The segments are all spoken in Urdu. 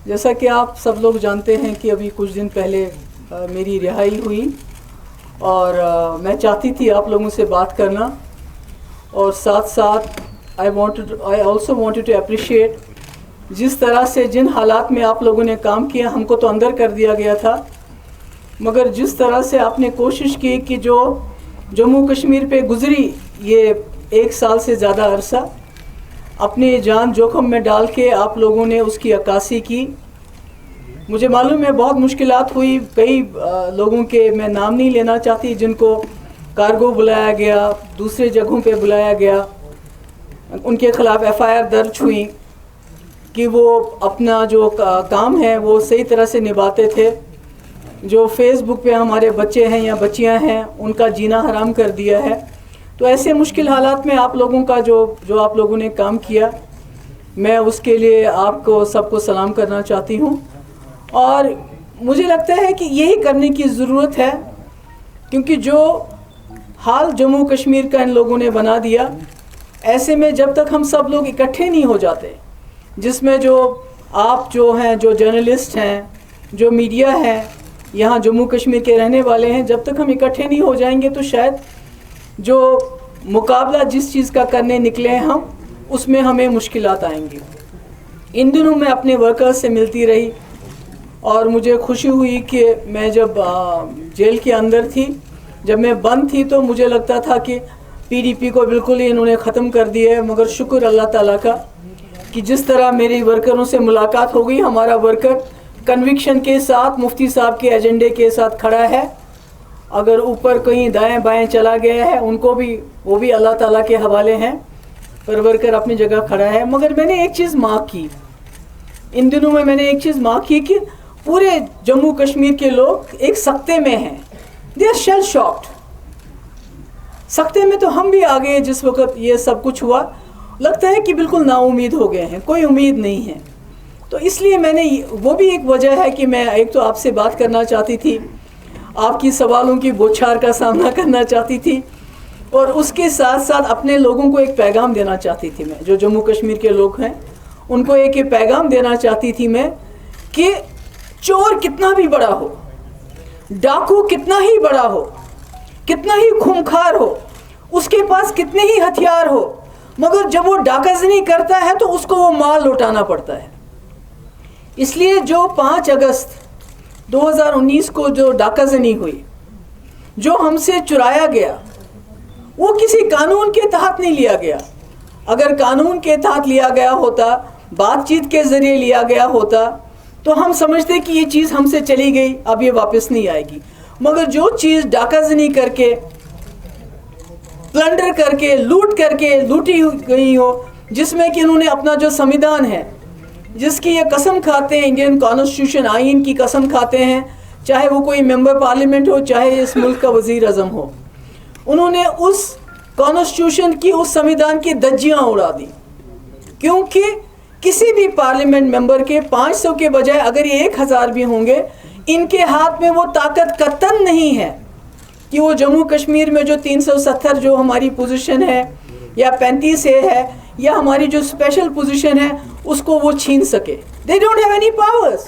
جیسا کہ آپ سب لوگ جانتے ہیں کہ ابھی کچھ دن پہلے میری رہائی ہوئی اور میں چاہتی تھی آپ لوگوں سے بات کرنا، اور ساتھ ساتھ I also wanted to appreciate جس طرح سے جن حالات میں آپ لوگوں نے کام کیا، ہم کو تو اندر کر دیا گیا تھا، مگر جس طرح سے آپ نے کوشش کی کہ جو جموں کشمیر پہ گزری یہ 1 سال سے زیادہ عرصہ، اپنی جان جوخم میں ڈال کے آپ لوگوں نے اس کی عکاسی کی۔ مجھے معلوم ہے بہت مشکلات ہوئی، کئی لوگوں کے میں نام نہیں لینا چاہتی جن کو کارگو بلایا گیا، دوسرے جگہوں پہ بلایا گیا، ان کے خلاف FIR درج ہوئی کہ وہ اپنا جو کام ہے وہ صحیح طرح سے نبھاتے تھے۔ جو فیس بک پہ ہمارے بچے ہیں یا بچیاں ہیں ان کا جینا حرام کر دیا ہے۔ تو ایسے مشکل حالات میں آپ لوگوں کا جو آپ لوگوں نے کام کیا، میں اس کے لیے آپ کو سب کو سلام کرنا چاہتی ہوں، اور مجھے لگتا ہے کہ یہی کرنے کی ضرورت ہے، کیونکہ جو حال جموں کشمیر کا ان لوگوں نے بنا دیا، ایسے میں جب تک ہم سب لوگ اکٹھے نہیں ہو جاتے، جس میں جو آپ جو ہیں، جو جرنلسٹ ہیں، جو میڈیا ہے، یہاں جموں کشمیر کے رہنے والے ہیں، جب تک ہم اکٹھے نہیں ہو جائیں گے تو شاید جو مقابلہ جس چیز کا کرنے نکلے ہیں ہم، اس میں ہمیں مشکلات آئیں گی۔ ان دنوں میں اپنے ورکرز سے ملتی رہی اور مجھے خوشی ہوئی کہ میں جب جیل کے اندر تھی، جب میں بند تھی، تو مجھے لگتا تھا کہ PDP کو بالکل ہی انہوں نے ختم کر دیا ہے، مگر شکر اللہ تعالیٰ کا کہ جس طرح میری ورکروں سے ملاقات ہو گئی، ہمارا ورکر کنوکشن کے ساتھ مفتی صاحب کے ایجنڈے کے ساتھ کھڑا ہے۔ اگر اوپر کہیں دائیں بائیں چلا گیا ہے ان کو بھی، وہ بھی اللہ تعالیٰ کے حوالے ہیں، پر ورکر اپنی جگہ کھڑا ہے۔ مگر میں نے ایک چیز مارک کی، ان دنوں میں نے ایک چیز مارک کی کہ پورے جموں کشمیر کے لوگ ایک سکتے میں ہیں، دے آر شیل شاکڈ۔ سکتے میں تو ہم بھی آ گئے جس وقت یہ سب کچھ ہوا، لگتا ہے کہ بالکل نا امید ہو گئے ہیں، کوئی امید نہیں ہے۔ تو اس لیے میں نے، وہ بھی ایک وجہ ہے کہ میں ایک تو آپ سے بات کرنا چاہتی تھی، آپ کی سوالوں کی بوچھار کا سامنا کرنا چاہتی تھی، اور اس کے ساتھ ساتھ اپنے لوگوں کو ایک پیغام دینا چاہتی تھی میں، جو جموں کشمیر کے لوگ ہیں ان کو ایک پیغام دینا چاہتی تھی میں کہ چور کتنا بھی بڑا ہو، ڈاکو کتنا ہی بڑا ہو، کتنا ہی خونخوار ہو، اس کے پاس کتنے ہی ہتھیار ہو، مگر جب وہ ڈاکہ زنی کرتا ہے تو اس کو وہ مال لوٹانا پڑتا ہے۔ اس لیے جو 5 اگست 2019 کو جو ڈاکہ زنی ہوئی، جو ہم سے چرایا گیا، وہ کسی قانون کے تحت نہیں لیا گیا۔ اگر قانون کے تحت لیا گیا ہوتا، بات چیت کے ذریعے لیا گیا ہوتا، تو ہم سمجھتے کہ یہ چیز ہم سے چلی گئی، اب یہ واپس نہیں آئے گی۔ مگر جو چیز ڈاکہ زنی کر کے، پلنڈر کر کے، لوٹ کر کے لوٹی گئی ہو، جس میں کہ انہوں نے اپنا جو سمویدھان ہے، جس کی یہ قسم کھاتے ہیں، انڈین کانسٹیٹیوشن آئین کی قسم کھاتے ہیں، چاہے وہ کوئی ممبر پارلیمنٹ ہو، چاہے اس ملک کا وزیر اعظم ہو، انہوں نے اس کانسٹیٹیوشن کی، اس سمویدھان کی دھجیاں اڑا دی، کیونکہ کسی بھی پارلیمنٹ ممبر کے 500 کے بجائے اگر یہ 1000 بھی ہوں گے، ان کے ہاتھ میں وہ طاقت قطعاً نہیں ہے کہ وہ جموں کشمیر میں جو 370 جو ہماری پوزیشن ہے، یا 35A ہے، یا ہماری جو اسپیشل پوزیشن ہے، اس کو وہ چھین سکے۔ They don't have any powers.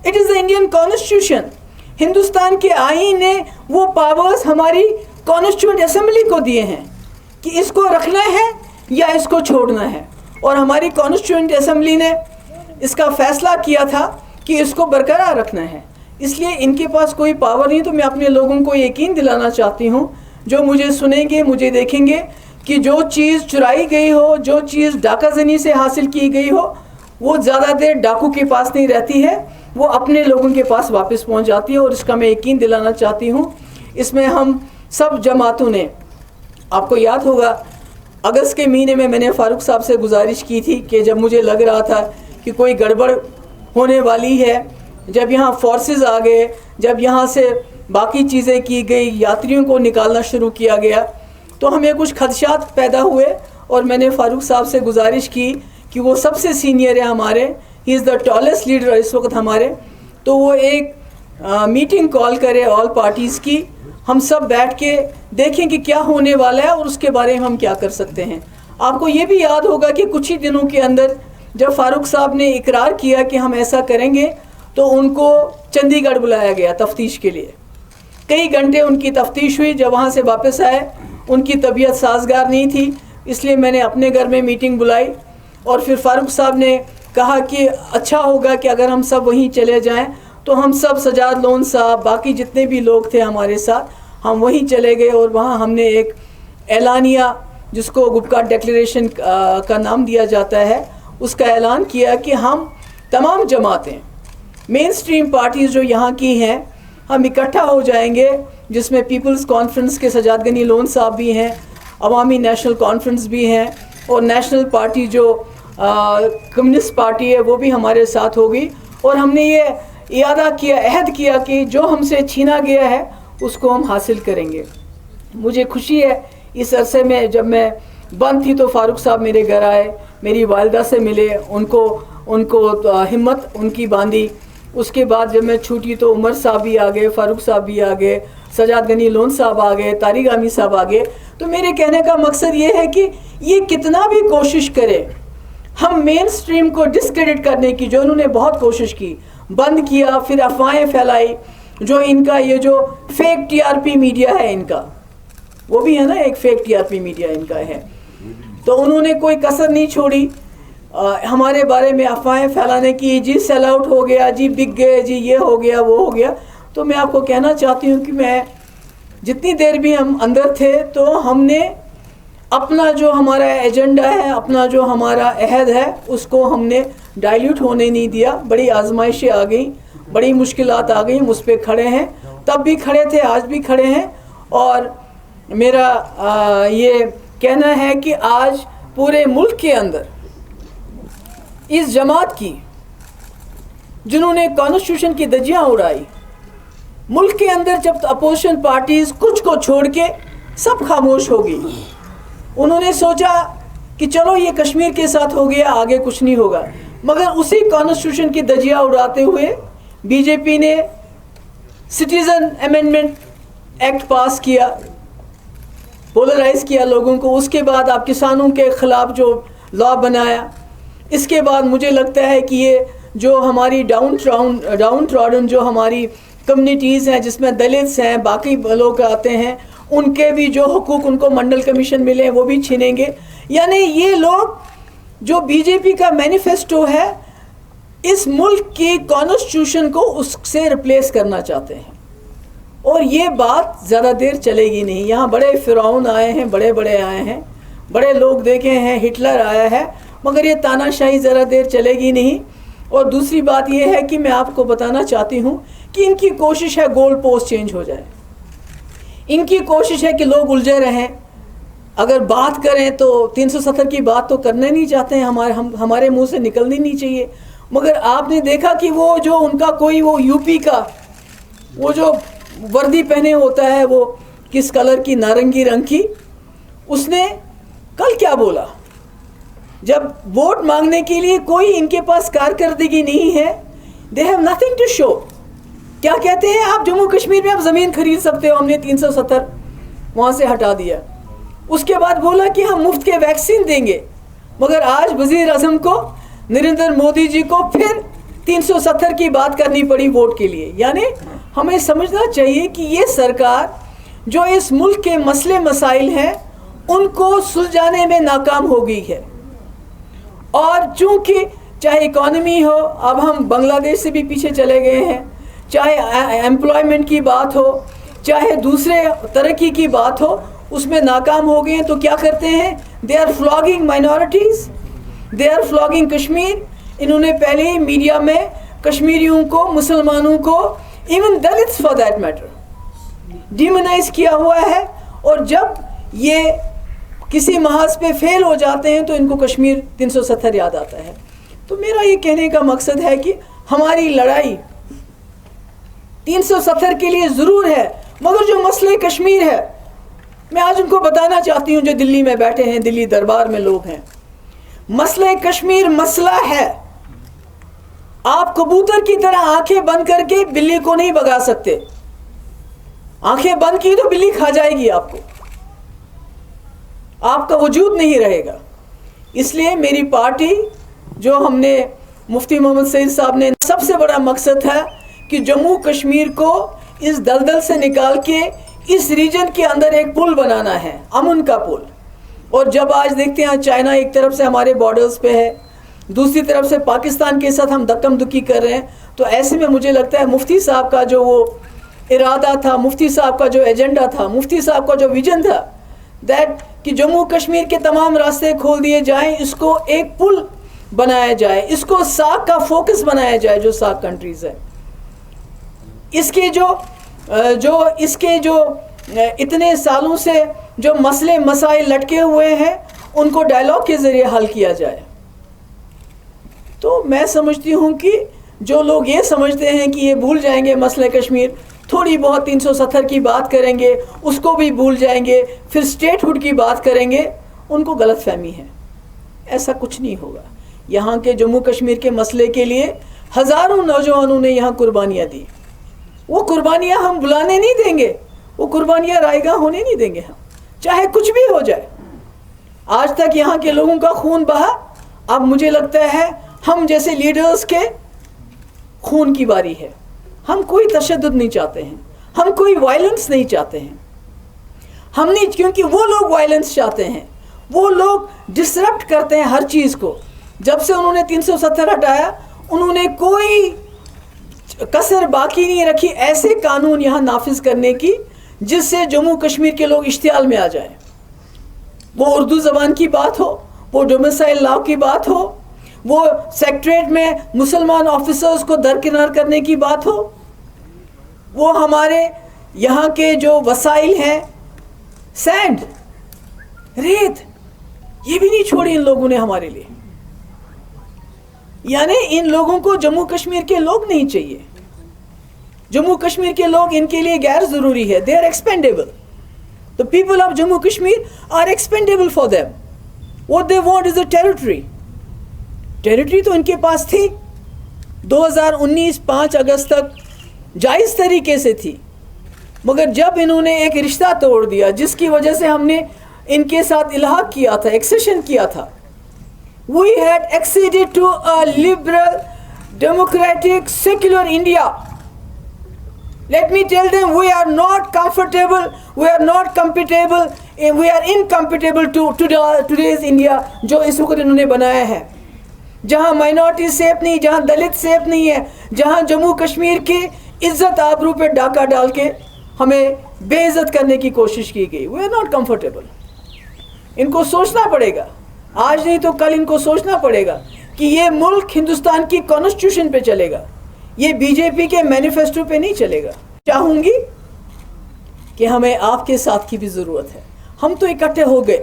It is the Indian Constitution. Hindustan کے آئین نے وہ پاورز ہماری کانسٹیٹیوئنٹ اسمبلی کو دیے ہیں کہ اس کو رکھنا ہے یا اس کو چھوڑنا ہے، اور ہماری کانسٹیٹیوئنٹ اسمبلی نے اس کا فیصلہ کیا تھا کہ اس کو برقرار رکھنا ہے۔ اس لیے ان کے پاس کوئی پاور نہیں۔ تو میں اپنے لوگوں کو یقین دلانا چاہتی ہوں، جو مجھے سنیں گے، مجھے دیکھیں گے، کہ جو چیز چرائی گئی ہو، جو چیز ڈاکہ زنی سے حاصل کی گئی ہو، وہ زیادہ دیر ڈاکو کے پاس نہیں رہتی ہے، وہ اپنے لوگوں کے پاس واپس پہنچ جاتی ہے، اور اس کا میں یقین دلانا چاہتی ہوں۔ اس میں ہم سب جماعتوں نے، آپ کو یاد ہوگا اگست کے مہینے میں نے فاروق صاحب سے گزارش کی تھی کہ جب مجھے لگ رہا تھا کہ کوئی گڑبڑ ہونے والی ہے، جب یہاں فورسز آ گئے، جب یہاں سے باقی چیزیں کی گئی، یاتریوں کو نکالنا شروع کیا گیا، تو ہمیں کچھ خدشات پیدا ہوئے، اور میں نے فاروق صاحب سے گزارش کی کہ وہ سب سے سینئر ہے ہمارے، ہی از دا ٹالسٹ لیڈر اس وقت ہمارے، تو وہ ایک میٹنگ کال کرے آل پارٹیز کی، ہم سب بیٹھ کے دیکھیں کہ کیا ہونے والا ہے اور اس کے بارے میں ہم کیا کر سکتے ہیں۔ آپ کو یہ بھی یاد ہوگا کہ کچھ ہی دنوں کے اندر جب فاروق صاحب نے اقرار کیا کہ ہم ایسا کریں گے تو ان کو چندی گڑھ بلایا گیا تفتیش کے لیے. کئی گھنٹے ان کی تفتیش ہوئی. جب وہاں سے واپس آئے ان کی طبیعت سازگار نہیں تھی, اس لیے میں نے اپنے گھر میں میٹنگ بلائی اور پھر فاروق صاحب نے کہا کہ اچھا ہوگا کہ اگر ہم سب وہیں چلے جائیں. تو ہم سب, سجاد لون صاحب, باقی جتنے بھی لوگ تھے ہمارے ساتھ, ہم وہیں چلے گئے اور وہاں ہم نے ایک اعلانیہ جس کو گپکا ڈیکلیریشن کا نام دیا جاتا ہے, اس کا اعلان کیا کہ ہم تمام جماعتیں, مین سٹریم پارٹیز جو یہاں کی ہیں, ہم اکٹھا ہو جائیں گے, جس میں پیپلز کانفرنس کے سجاد غنی لون صاحب بھی ہیں, عوامی نیشنل کانفرنس بھی ہیں, اور نیشنل پارٹی جو کمیونسٹ پارٹی ہے وہ بھی ہمارے ساتھ ہوگی. اور ہم نے یہ اعادہ کیا, عہد کیا کہ جو ہم سے چھینا گیا ہے اس کو ہم حاصل کریں گے. مجھے خوشی ہے اس عرصے میں جب میں بند تھی تو فاروق صاحب میرے گھر آئے, میری والدہ سے ملے, ان کو ہمت ان کی باندھی. اس کے بعد جب میں چھوٹی تو عمر صاحب بھی آ گئے, فاروق صاحب بھی آ گئے, سجاد غنی لون صاحب آ گئے, طارق عامی صاحب آ گئے. تو میرے کہنے کا مقصد یہ ہے کہ یہ کتنا بھی کوشش کرے, ہم مین سٹریم کو ڈسکریڈٹ کرنے کی, جو انہوں نے بہت کوشش کی, بند کیا, پھر افواہیں پھیلائی, جو ان کا یہ جو fake T R P media ہے ان کا, وہ بھی ہے نا ایک fake T R P media ان کا ہے, تو انہوں نے کوئی کسر نہیں چھوڑی ہمارے بارے میں افواہیں پھیلانے کی. جی سیل آؤٹ ہو گیا, جی بک گئے, جی یہ ہو گیا, وہ ہو گیا. تو میں آپ کو کہنا چاہتی ہوں کہ میں جتنی دیر بھی ہم اندر تھے تو ہم نے اپنا جو ہمارا ایجنڈا ہے, اپنا جو ہمارا عہد ہے, اس کو ہم نے ڈائلیوٹ ہونے نہیں دیا. بڑی آزمائشیں آ گئیں, بڑی مشکلات آ گئیں, اس پہ کھڑے ہیں, تب بھی کھڑے تھے, آج بھی کھڑے ہیں. اور میرا یہ کہنا ہے کہ آج پورے ملک کے اندر اس جماعت کی جنہوں نے کانسٹیٹیوشن کی دھجیاں اڑائی, ملک کے اندر جب اپوزیشن پارٹیز کچھ کو چھوڑ کے سب خاموش ہو گئی, انہوں نے سوچا کہ چلو یہ کشمیر کے ساتھ ہو گیا, آگے کچھ نہیں ہوگا. مگر اسی کانسٹیٹیوشن کی دھجیاں اڑاتے ہوئے بی جے پی نے سٹیزن امینڈمنٹ ایکٹ پاس کیا, پولرائز کیا لوگوں کو. اس کے بعد آپ کسانوں کے خلاف جو لا بنایا. اس کے بعد مجھے لگتا ہے کہ یہ جو ہماری ڈاؤن ٹراڈن جو ہماری کمیونٹیز ہیں, جس میں دلتس ہیں, باقی لوگ آتے ہیں, ان کے بھی جو حقوق ان کو منڈل کمیشن ملے ہیں وہ بھی چھینیں گے. یعنی یہ لوگ جو بی جے پی کا مینیفیسٹو ہے, اس ملک کی کانسٹیٹیوشن کو اس سے ریپلیس کرنا چاہتے ہیں. اور یہ بات زیادہ دیر چلے گی نہیں. یہاں بڑے فرعون آئے ہیں, بڑے آئے ہیں, بڑے لوگ دیکھے ہیں, ہٹلر آیا ہے, مگر یہ تاناشاہی ذرا دیر چلے گی نہیں. اور دوسری بات یہ ہے کہ میں آپ کو بتانا چاہتی ہوں کہ ان کی کوشش ہے گول پوسٹ چینج ہو جائے, ان کی کوشش ہے کہ لوگ الجھے رہیں. اگر بات کریں تو 370 کی بات تو کرنا نہیں چاہتے ہیں, ہمارے منہ سے نکلنی نہیں چاہیے. مگر آپ نے دیکھا کہ وہ جو ان کا کوئی وہ یو پی کا وہ جو وردی پہنے ہوتا ہے, وہ کس کلر کی, نارنگی رنگ کی, اس نے کل کیا بولا, جب ووٹ مانگنے کے لیے کوئی ان کے پاس کارکردگی نہیں ہے, they have nothing to show. کیا کہتے ہیں, آپ جموں کشمیر میں آپ زمین خرید سکتے ہو, ہم نے 370 وہاں سے ہٹا دیا. اس کے بعد بولا کہ ہم مفت کے ویکسین دیں گے, مگر آج وزیر اعظم کو, نریندر مودی جی کو پھر 370 کی بات کرنی پڑی ووٹ کے لیے. یعنی ہمیں سمجھنا چاہیے کہ یہ سرکار جو اس ملک کے مسئلے مسائل ہیں ان کو سلجھانے میں ناکام ہو گئی ہے. اور چونکہ چاہے اکانومی ہو, اب ہم بنگلہ دیش سے بھی پیچھے چلے گئے ہیں, چاہے ایمپلائمنٹ کی بات ہو, چاہے دوسرے ترقی کی بات ہو, اس میں ناکام ہو گئے ہیں. تو کیا کرتے ہیں, they are flogging minorities, they are flogging Kashmir. انہوں نے پہلے ہی میڈیا میں کشمیریوں کو, مسلمانوں کو, even دلتس for that matter, demonise کیا ہوا ہے. اور جب یہ کسی محاذ پہ فیل ہو جاتے ہیں تو ان کو کشمیر 370 یاد آتا ہے. تو میرا یہ کہنے کا مقصد ہے کہ ہماری لڑائی 370 کے لیے ضرور ہے, مگر جو مسئلہ کشمیر ہے, میں آج ان کو بتانا چاہتی ہوں جو دلی میں بیٹھے ہیں, دلی دربار میں لوگ ہیں, مسئلہ کشمیر مسئلہ ہے. آپ کبوتر کی طرح آنکھیں بند کر کے بلی کو نہیں بھگا سکتے. آنکھیں بند کی تو بلی کھا جائے گی آپ کو, آپ کا وجود نہیں رہے گا. اس لیے میری پارٹی جو ہم نے مفتی محمد سعید صاحب نے، سب سے بڑا مقصد تھا کہ جموں کشمیر کو اس دلدل سے نکال کے اس ریجن کے اندر ایک پل بنانا ہے، امن کا پل. اور جب آج دیکھتے ہیں چائنا ایک طرف سے ہمارے بارڈرز پہ ہے، دوسری طرف سے پاکستان کے ساتھ ہم دکم دکی کر رہے ہیں، تو ایسے میں مجھے لگتا ہے مفتی صاحب کا جو وہ ارادہ تھا، مفتی صاحب کا جو ایجنڈا تھا، مفتی صاحب کا جو ویژن تھا، دیٹ کہ جموں کشمیر کے تمام راستے کھول دیے جائیں، اس کو ایک پل بنایا جائے، اس کو ساک کا فوکس بنایا جائے جو ساک کنٹریز ہے. اس کے جو اتنے سالوں سے جو مسئلے مسائل لٹکے ہوئے ہیں ان کو ڈائلاگ کے ذریعے حل کیا جائے. تو میں سمجھتی ہوں کہ جو لوگ یہ سمجھتے ہیں کہ یہ بھول جائیں گے مسئلہ کشمیر، تھوڑی بہت 370 کی بات کریں گے، اس کو بھی بھول جائیں گے، پھر اسٹیٹ ہوڈ کی بات کریں گے، ان کو غلط فہمی ہے. ایسا کچھ نہیں ہوگا. یہاں کے جموں کشمیر کے مسئلے کے لیے ہزاروں نوجوانوں نے یہاں قربانیاں دی. وہ قربانیاں ہم بلانے نہیں دیں گے، وہ قربانیاں رائے گاں ہونے نہیں دیں گے ہم، چاہے کچھ بھی ہو جائے. آج تک یہاں کے لوگوں کا خون بہا، اب مجھے لگتا ہے ہم جیسے لیڈرز کے خون کی باری ہے. ہم کوئی تشدد نہیں چاہتے ہیں، ہم کوئی وائلنس نہیں چاہتے ہیں. ہم نہیں، کیونکہ وہ لوگ وائلنس چاہتے ہیں، وہ لوگ ڈسرپٹ کرتے ہیں ہر چیز کو. جب سے انہوں نے 370 ہٹایا انہوں نے کوئی کسر باقی نہیں رکھی ایسے قانون یہاں نافذ کرنے کی جس سے جموں کشمیر کے لوگ اشتعال میں آ جائیں. وہ اردو زبان کی بات ہو، وہ ڈومیسائل لاء کی بات ہو، وہ سیکٹریٹ میں مسلمان آفیسرز کو درکنار کرنے کی بات ہو، وہ ہمارے یہاں کے جو وسائل ہیں، سینڈ، ریت، یہ بھی نہیں چھوڑی ان لوگوں نے ہمارے لیے. یعنی ان لوگوں کو جموں کشمیر کے لوگ نہیں چاہیے. جموں کشمیر کے لوگ ان کے لیے غیر ضروری ہے. they are expendable. The people of Jammu Kashmir are expendable for them. What they want is a territory. Territory تو ان کے پاس تھی 2019 5 اگست تک جائز طریقے سے تھی، مگر جب انہوں نے ایک رشتہ توڑ دیا جس کی وجہ سے ہم نے ان کے ساتھ الحاق کیا تھا، ایکسیشن کیا تھا. We had acceded to a liberal, democratic, secular India. Let me tell them we are not comfortable, we are not compatible, we are incompatible to today's India جو اس وقت انہوں نے بنایا ہے، جہاں مائنورٹی سیف نہیں، جہاں دلت سیف نہیں ہے، جہاں جموں کشمیر کی عزت آبرو پہ ڈاکہ ڈال کے ہمیں بے عزت کرنے کی کوشش کی گئی. We are not comfortable. ان کو سوچنا پڑے گا، آج نہیں تو کل ان کو سوچنا پڑے گا کہ یہ ملک ہندوستان کی کانسٹیٹیوشن پہ چلے گا، یہ بی جے پی کے مینیفیسٹو پہ نہیں چلے گا. چاہوں گی کہ ہمیں آپ کے ساتھ کی بھی ضرورت ہے. ہم تو اکٹھے ہو گئے،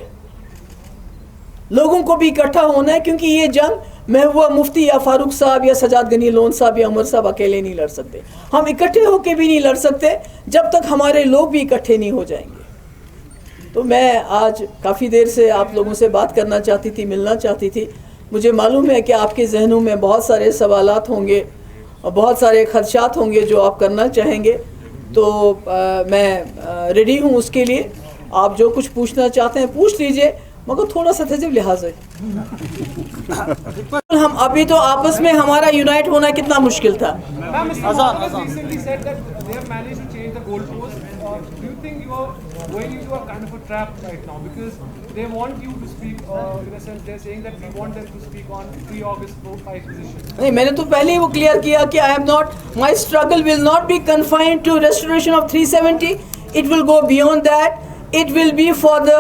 لوگوں کو بھی اکٹھا ہونا ہے، کیونکہ یہ جنگ محبوبہ مفتی یا فاروق صاحب یا سجاد غنی لون صاحب یا عمر صاحب اکیلے نہیں لڑ سکتے. ہم اکٹھے ہو کے بھی نہیں لڑ سکتے جب تک ہمارے لوگ بھی اکٹھے نہیں ہو جائیں گے. تو میں آج کافی دیر سے آپ لوگوں سے بات کرنا چاہتی تھی، ملنا چاہتی تھی. مجھے معلوم ہے کہ آپ کے ذہنوں میں بہت سارے سوالات ہوں گے اور بہت سارے خدشات ہوں گے جو آپ کرنا چاہیں گے، تو میں ریڈی ہوں اس کے لیے. آپ جو کچھ پوچھنا چاہتے ہیں پوچھ لیجئے، مگر تھوڑا سا تہذیب لحاظ ہے. ہم ابھی تو آپس میں ہمارا یونائٹ ہونا کتنا مشکل تھا. going into a kind of a trap right now because they want you to speak in a sense they're saying that we want them to speak on pre-August 5 position. نہیں، میں نے تو پہلے ہی وہ کلیئر کیا کہ I am not, my struggle will not be confined to restoration of 370. It will go beyond that. It will be for the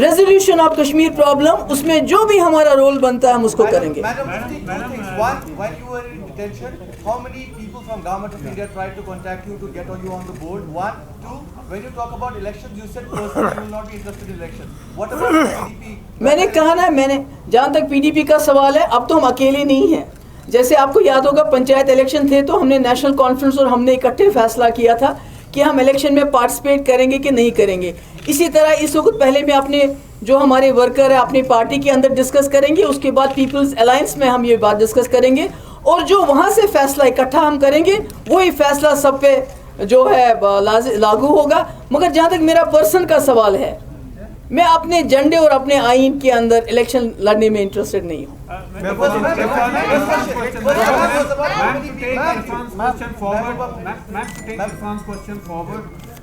resolution of Kashmir problem. اس میں جو بھی ہمارا رول بنتا ہے ہم اس کو کریں گے. Madam, two things. One, when you were in detention, how many people from government of India tried to contact you to get you on the board? One. Two, when you talk about elections, you said personally you will not be interested in elections. What about PDP? میں نے کہا نا، میں نے جہاں تک پی ڈی پی کا سوال ہے، اب تو ہم اکیلے نہیں ہیں. جیسے آپ کو یاد ہوگا پنچایت الیکشن تھے تو ہم نے نیشنل کانفرنس اور ہم نے اکٹھے فیصلہ کیا تھا کہ ہم الیکشن میں پارٹیسپیٹ کریں گے کہ نہیں کریں گے. اسی طرح اس وقت پہلے میں اپنے جو ہمارے ورکر ہیں اپنی پارٹی کے اندر ڈسکس کریں گے، اس کے بعد پیپلز الائنس میں ہم یہ بات ڈسکس کریں گے، اور جو وہاں سے فیصلہ اکٹھا ہم کریں گے وہی فیصلہ سب پہ جو ہے لاگو ہوگا. مگر جہاں تک میرا پرسن کا سوال ہے، میں اپنے جنڈے اور اپنے آئین کے اندر الیکشن لڑنے میں انٹرسٹڈ نہیں ہوں.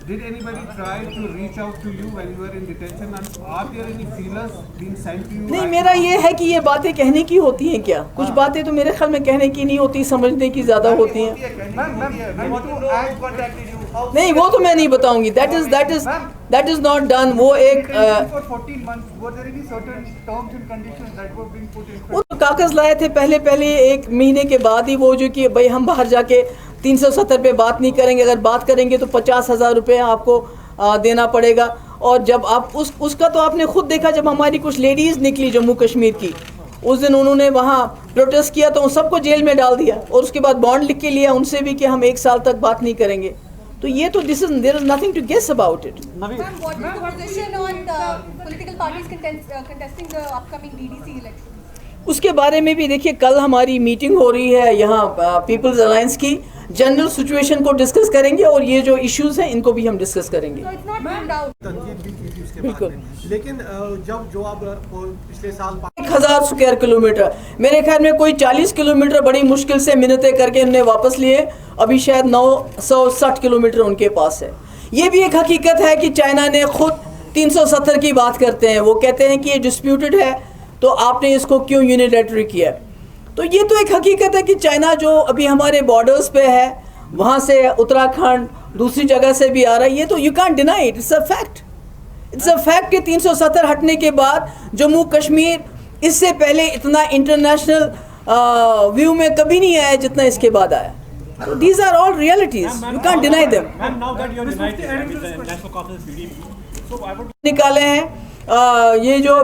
Did anybody try to reach out to you when you were in detention, and are there any feelers being sent to you? نہیں میرا یہ ہے کہ یہ باتیں کہنے کی ہوتی ہیں کیا؟ کچھ باتیں تو میرے خیال میں کہنے کی نہیں ہوتی, سمجھنے کی زیادہ ہوتی ہیں. نہیں وہ تو میں نہیں بتاؤں گی. That is not done. وہ ایک وہ تو کاغذ لائے تھے پہلے 1 مہینے کے بعد ہی, وہ جو کہ بھائی ہم باہر جا کے 370 پہ بات نہیں کریں گے, اگر بات کریں گے تو 50,000 روپے آپ کو دینا پڑے گا. اور جب آپ اس کا تو آپ نے خود دیکھا, جب ہماری کچھ لیڈیز نکلی جموں کشمیر کی, اس دن انہوں نے وہاں پروٹیسٹ کیا تو ان سب کو جیل میں ڈال دیا, اور اس کے بعد بانڈ لکھ کے لیا ان سے بھی کہ ہم 1 سال تک بات نہیں کریں گے. تو یہ تو there is nothing to guess about it. Ma'am, what is the position on the political parties contesting the upcoming DDC elections? اس کے بارے میں بھی دیکھیے, کل ہماری میٹنگ ہو رہی ہے یہاں پیپلز الائنس کی, جنرل سچویشن کو ڈسکس کریں گے, اور یہ جو ایشوز ہیں ان کو بھی ہم ڈسکس کریں گے. So it's not ruled out. بالکل. لیکن جو آپ پچھلے سال 1000 اسکوائر کلومیٹر, میرے خیال میں کوئی 40 کلومیٹر بڑی مشکل سے منتیں کر کے انہوں نے واپس لیے, ابھی شاید 960 کلومیٹر ان کے پاس ہے. یہ بھی ایک حقیقت ہے کہ چائنا نے خود 370 کی بات کرتے ہیں, وہ کہتے ہیں کہ یہ ڈسپیوٹڈ ہے تو آپ نے اس کو کیوں یونیلیٹری کیا. تو یہ تو ایک حقیقت ہے کہ چائنا جو ابھی ہمارے بارڈرز پہ ہے, وہاں سے اتراکھنڈ دوسری جگہ سے بھی آ رہا ہے, یہ تو you can't deny it, it's a fact. It's a fact کہ 370 ہٹنے کے بعد جموں کشمیر اس سے پہلے اتنا انٹرنیشنل ویو میں کبھی نہیں آیا جتنا اس کے بعد آیا. These are all realities. You can't deny them. نکالے ہیں یہ جو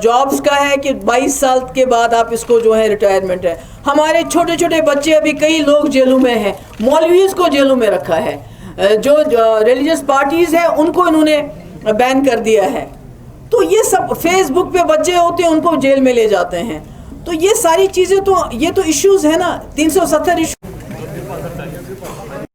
جابس کا ہے کہ 22 سال کے بعد آپ اس کو جو ہے ریٹائرمنٹ ہے. ہمارے چھوٹے چھوٹے بچے ابھی کئی لوگ جیلوں میں ہیں, مولویز کو جیلوں میں رکھا ہے, جو ریلیجس پارٹیز ہیں ان کو انہوں نے بین کر دیا ہے. تو یہ سب فیس بک پہ بچے ہوتے ہیں ان کو جیل میں لے جاتے ہیں. تو یہ ساری چیزیں تو یہ تو ایشوز ہیں نا, 370 ایشوز.